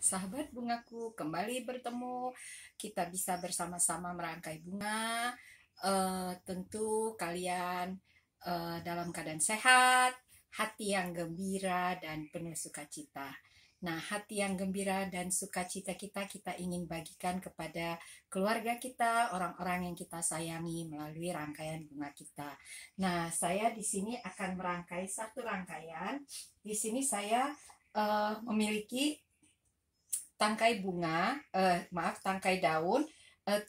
Sahabat bungaku, kembali bertemu. Kita bisa bersama-sama merangkai bunga. Tentu kalian dalam keadaan sehat, hati yang gembira dan penuh sukacita. Nah, hati yang gembira dan sukacita kita ingin bagikan kepada keluarga kita, orang-orang yang kita sayangi melalui rangkaian bunga kita. Nah, saya di sini akan merangkai satu rangkaian. Di sini saya memiliki tangkai bunga, tangkai daun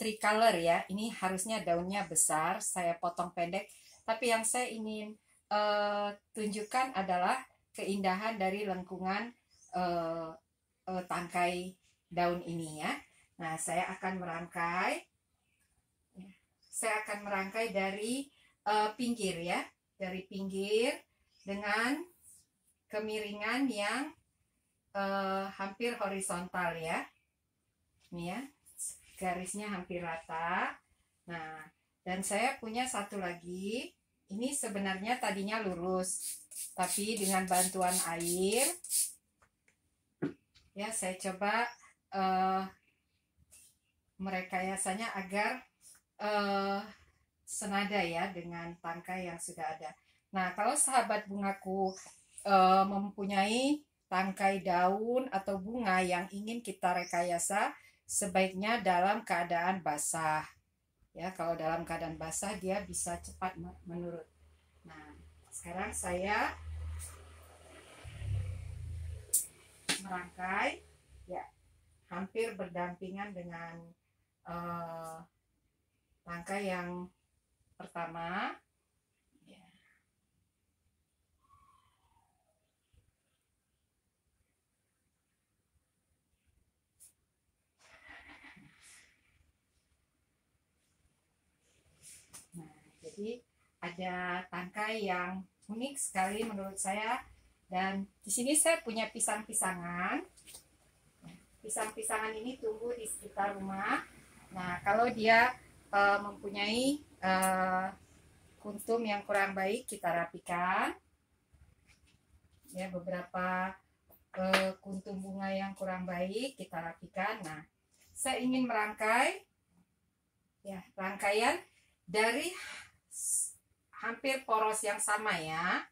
tricolor ya. Ini harusnya daunnya besar, saya potong pendek. Tapi yang saya ingin tunjukkan adalah keindahan dari lengkungan tangkai daun ini ya. Nah, saya akan merangkai dari pinggir ya, dari pinggir dengan kemiringan yang hampir horizontal ya. Ini ya, garisnya hampir rata. Nah, dan saya punya satu lagi. Ini sebenarnya tadinya lurus, tapi dengan bantuan air ya saya coba merekayasanya agar senada ya dengan tangkai yang sudah ada. Nah, kalau sahabat bungaku mempunyai tangkai daun atau bunga yang ingin kita rekayasa, sebaiknya dalam keadaan basah. Ya, kalau dalam keadaan basah dia bisa cepat menurut. Nah, sekarang saya merangkai ya hampir berdampingan dengan tangkai yang pertama. Jadi ada tangkai yang unik sekali menurut saya, dan di sini saya punya pisang-pisangan. Pisang-pisangan ini tumbuh di sekitar rumah. Nah, kalau dia mempunyai kuntum yang kurang baik, kita rapikan. Ya, beberapa kuntum bunga yang kurang baik kita rapikan. Nah, saya ingin merangkai ya rangkaian dari hampir poros yang sama ya.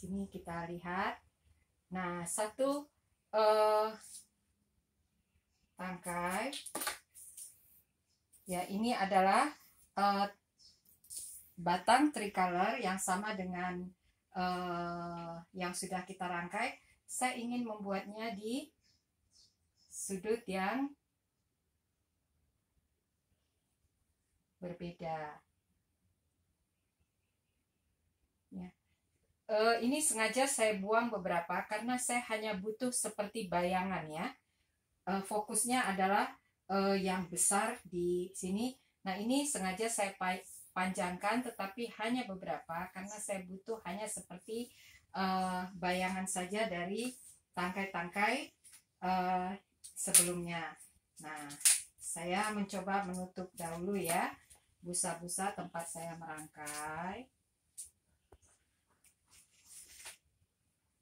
Sini kita lihat. Nah, satu tangkai ya, ini adalah batang tricolor yang sama dengan yang sudah kita rangkai. Saya ingin membuatnya di sudut yang berbeda ya. Ini sengaja saya buang beberapa karena saya hanya butuh seperti bayangan ya. Fokusnya adalah yang besar di sini. Nah, ini sengaja saya panjangkan tetapi hanya beberapa karena saya butuh hanya seperti bayangan saja dari tangkai-tangkai sebelumnya. Nah, saya mencoba menutup dahulu ya busa-busa tempat saya merangkai.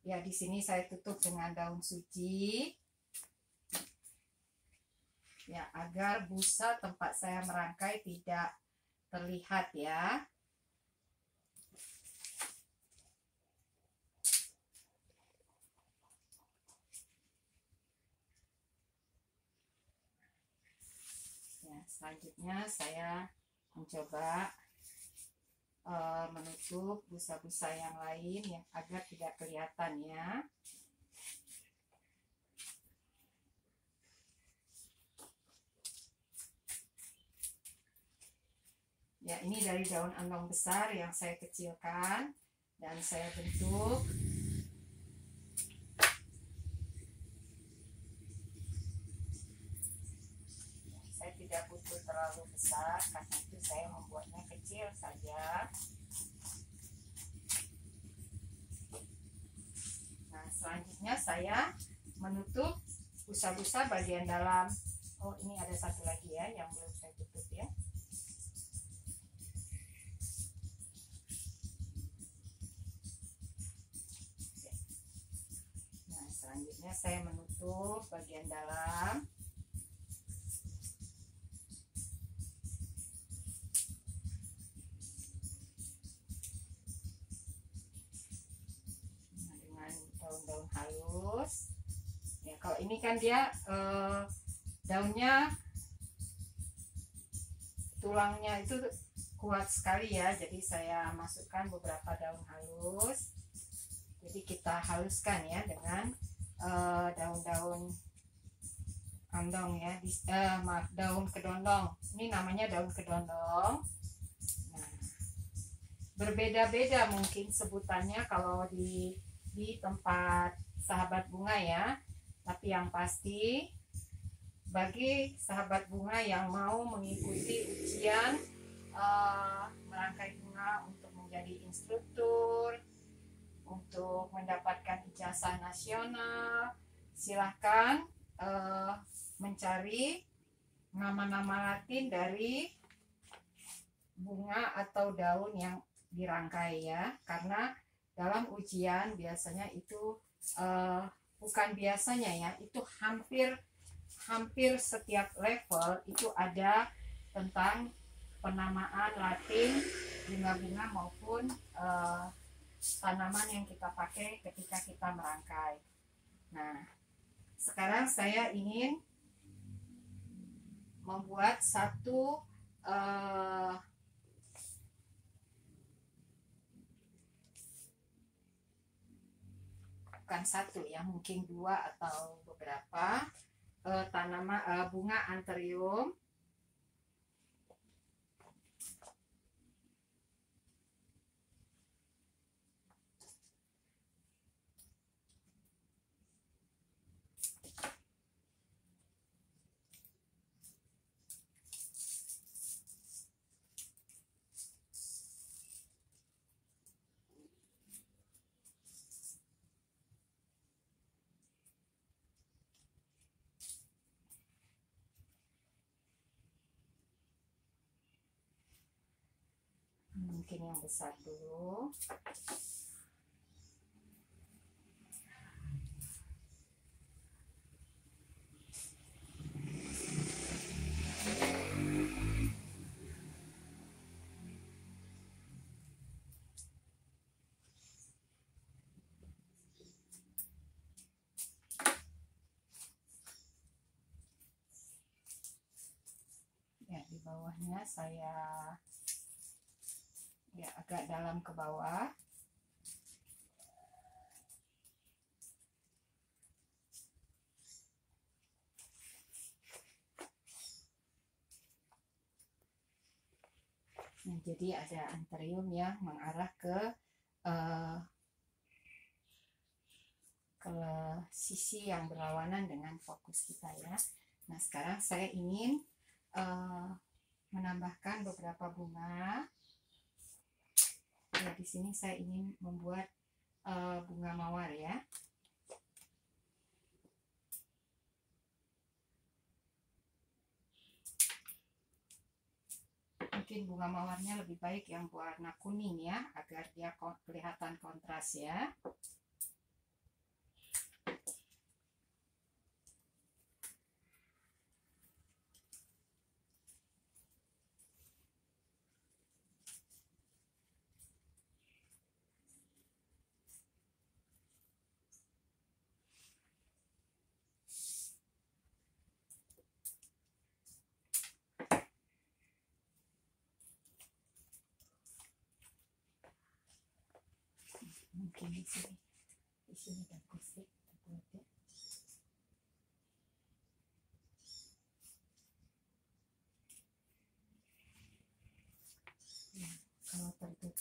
Ya, di sini saya tutup dengan daun suci. Ya, agar busa tempat saya merangkai tidak terlihat ya. Ya, selanjutnya saya mencoba menutup busa-busa yang lain yang agar tidak kelihatan ya. Ya, ini dari daun andong besar yang saya kecilkan dan saya bentuk. Saya tidak butuh terlalu besar, karena itu saya membuatnya kecil saja. Nah, selanjutnya saya menutup busa-busa bagian dalam. Oh, ini ada satu lagi ya yang belum saya tutup ya. Nah, selanjutnya saya menutup bagian dalam. Nah, dengan daun-daun halus. Ya, kalau ini kan dia daunnya, tulangnya itu kuat sekali ya, jadi saya masukkan beberapa daun halus. Jadi kita haluskan ya dengan daun-daun andong ya, maaf, daun kedondong. Ini namanya daun kedondong. Nah, berbeda-beda mungkin sebutannya kalau di tempat sahabat bunga ya, tapi yang pasti bagi sahabat bunga yang mau mengikuti ujian merangkai bunga untuk menjadi instruktur, untuk mendapatkan ijazah nasional, silahkan mencari nama-nama Latin dari bunga atau daun yang dirangkai ya, karena dalam ujian biasanya itu bukan biasanya ya, itu hampir setiap level itu ada tentang penamaan Latin bunga-bunga maupun tanaman yang kita pakai ketika kita merangkai. Nah, sekarang saya ingin membuat satu bukan satu ya, mungkin dua atau beberapa tanaman bunga anthurium. Mungkin yang besar dulu. Ya, di bawahnya saya ya agak dalam ke bawah. Nah, jadi ada anthurium yang mengarah ke sisi yang berlawanan dengan fokus kita ya. Nah, sekarang saya ingin menambahkan beberapa bunga. Ya, di sini saya ingin membuat bunga mawar ya. Mungkin bunga mawarnya lebih baik yang warna kuning ya, agar dia kelihatan kontras ya. Mungkin di sini bagus ya.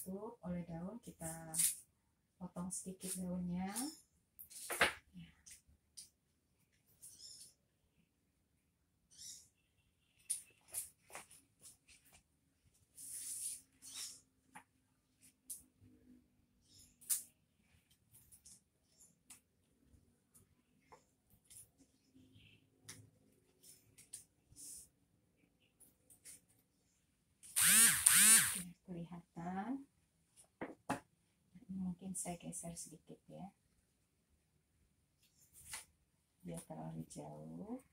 tertutup oleh daun, kita potong sedikit daunnya. Kelihatan, mungkin saya geser sedikit ya, biar terlalu jauh.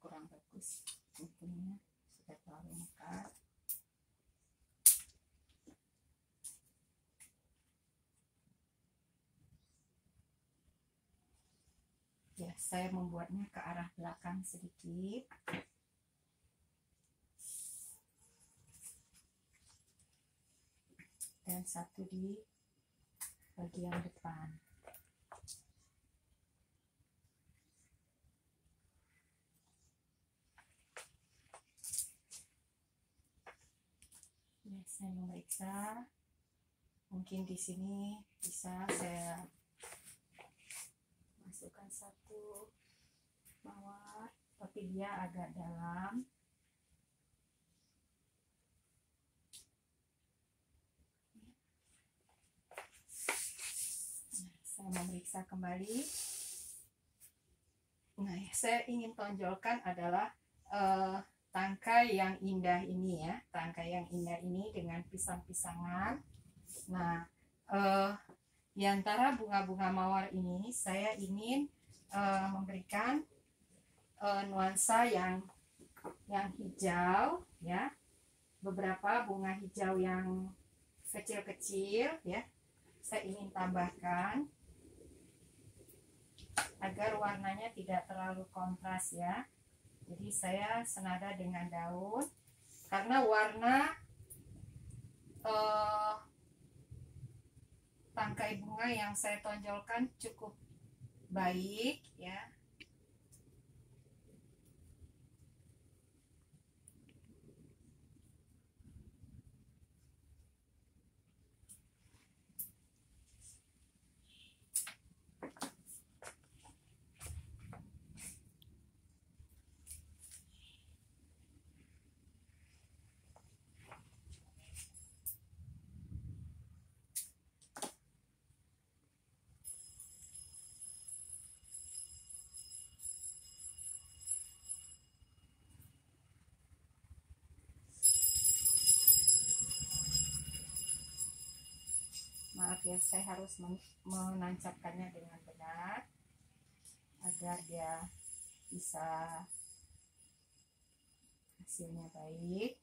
Kurang bagus guntingnya, sudah terlalu mekar. Ya, saya membuatnya ke arah belakang sedikit. Dan satu di bagian depan. Ya, saya memeriksa. Mungkin di sini bisa saya masukkan satu mawar, tapi dia agak dalam. Saya memeriksa kembali. Nah, saya ingin tonjolkan adalah tangkai yang indah ini ya, tangkai yang indah ini dengan pisang-pisangan. Nah, di antara bunga-bunga mawar ini saya ingin memberikan nuansa yang hijau ya, beberapa bunga hijau yang kecil-kecil ya, saya ingin tambahkan agar warnanya tidak terlalu kontras ya. Jadi saya senada dengan daun, karena warna tangkai bunga yang saya tonjolkan cukup baik ya. Maaf ya, saya harus menancapkannya dengan benar agar dia bisa hasilnya baik.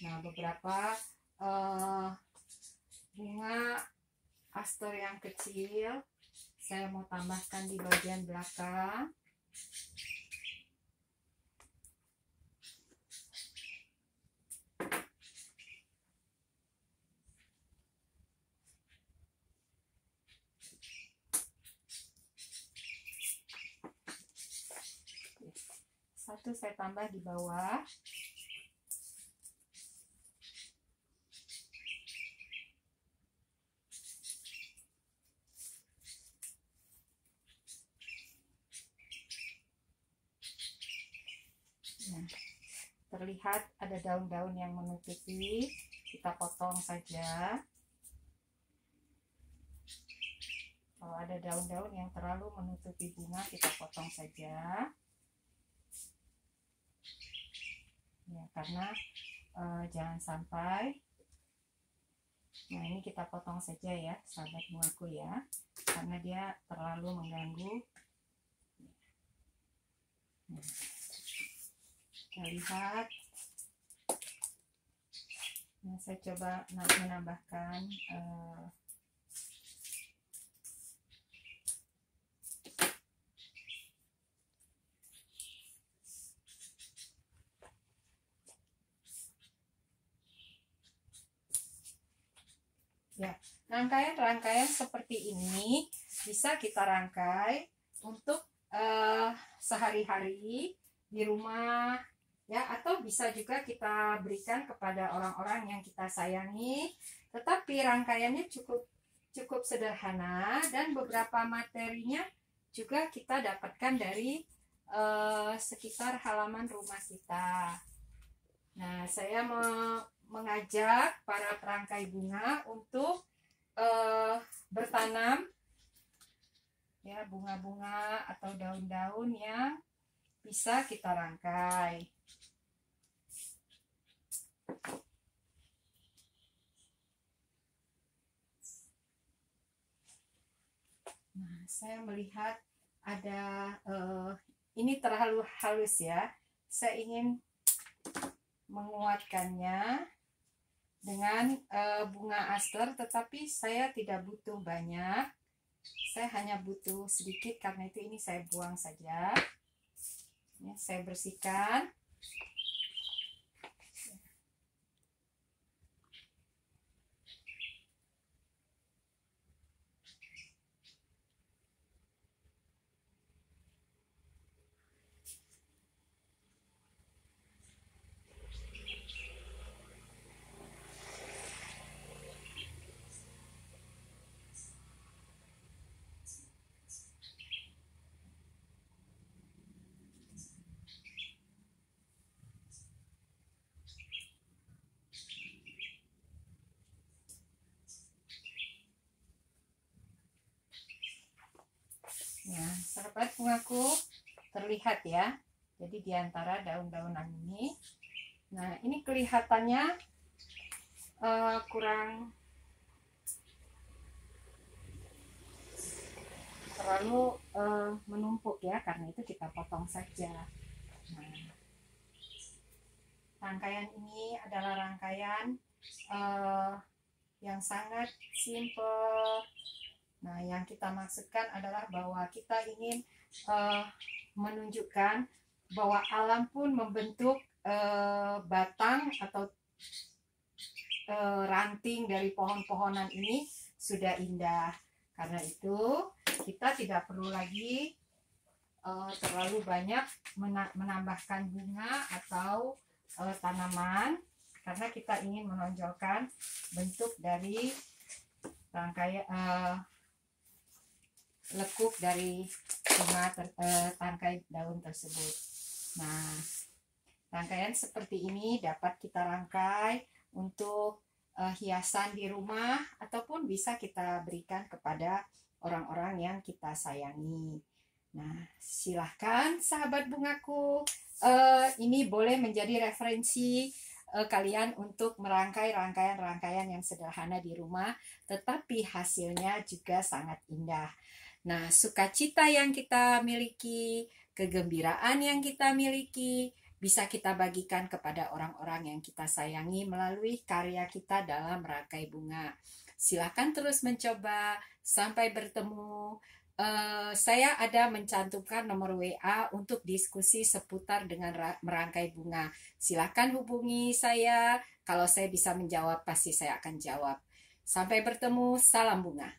Nah, beberapa bunga aster yang kecil saya mau tambahkan di bagian belakang. Satu saya tambah di bawah. Nah, terlihat ada daun-daun yang menutupi, kita potong saja. Kalau ada daun-daun yang terlalu menutupi bunga, kita potong saja. Ya, karena jangan sampai. Nah, ini kita potong saja ya, sahabat bungaku ya, karena dia terlalu mengganggu. Nah, kita lihat. Nah, saya coba menambahkan Ya, rangkaian-rangkaian seperti ini bisa kita rangkai untuk sehari-hari di rumah, ya, atau bisa juga kita berikan kepada orang-orang yang kita sayangi. Tetapi rangkaiannya cukup sederhana dan beberapa materinya juga kita dapatkan dari sekitar halaman rumah kita. Nah, saya mengajak para perangkai bunga untuk bertanam ya bunga-bunga atau daun-daun yang bisa kita rangkai. Nah, saya melihat ada ini terlalu halus ya. Saya ingin menguatkannya dengan bunga aster, tetapi saya tidak butuh banyak. Saya hanya butuh sedikit, karena itu ini saya buang saja. Ya, saya bersihkan. Ya, sahabat bungaku, terlihat ya. Jadi di antara daun-daunan ini, nah ini kelihatannya kurang terlalu menumpuk ya, karena itu kita potong saja. Nah, rangkaian ini adalah rangkaian yang sangat simple. Nah, yang kita maksudkan adalah bahwa kita ingin menunjukkan bahwa alam pun membentuk batang atau ranting dari pohon-pohonan ini sudah indah. Karena itu kita tidak perlu lagi terlalu banyak menambahkan bunga atau tanaman, karena kita ingin menonjolkan bentuk dari rangkaian lekuk dari bunga tangkai daun tersebut. Nah, rangkaian seperti ini dapat kita rangkai untuk hiasan di rumah, ataupun bisa kita berikan kepada orang-orang yang kita sayangi. Nah, silahkan sahabat bungaku, ini boleh menjadi referensi kalian untuk merangkai rangkaian-rangkaian yang sederhana di rumah, tetapi hasilnya juga sangat indah. Nah, sukacita yang kita miliki, kegembiraan yang kita miliki, bisa kita bagikan kepada orang-orang yang kita sayangi melalui karya kita dalam merangkai bunga. Silakan terus mencoba. Sampai bertemu. Saya ada mencantumkan nomor WA untuk diskusi seputar dengan merangkai bunga. Silakan hubungi saya. Kalau saya bisa menjawab, pasti saya akan jawab. Sampai bertemu. Salam bunga.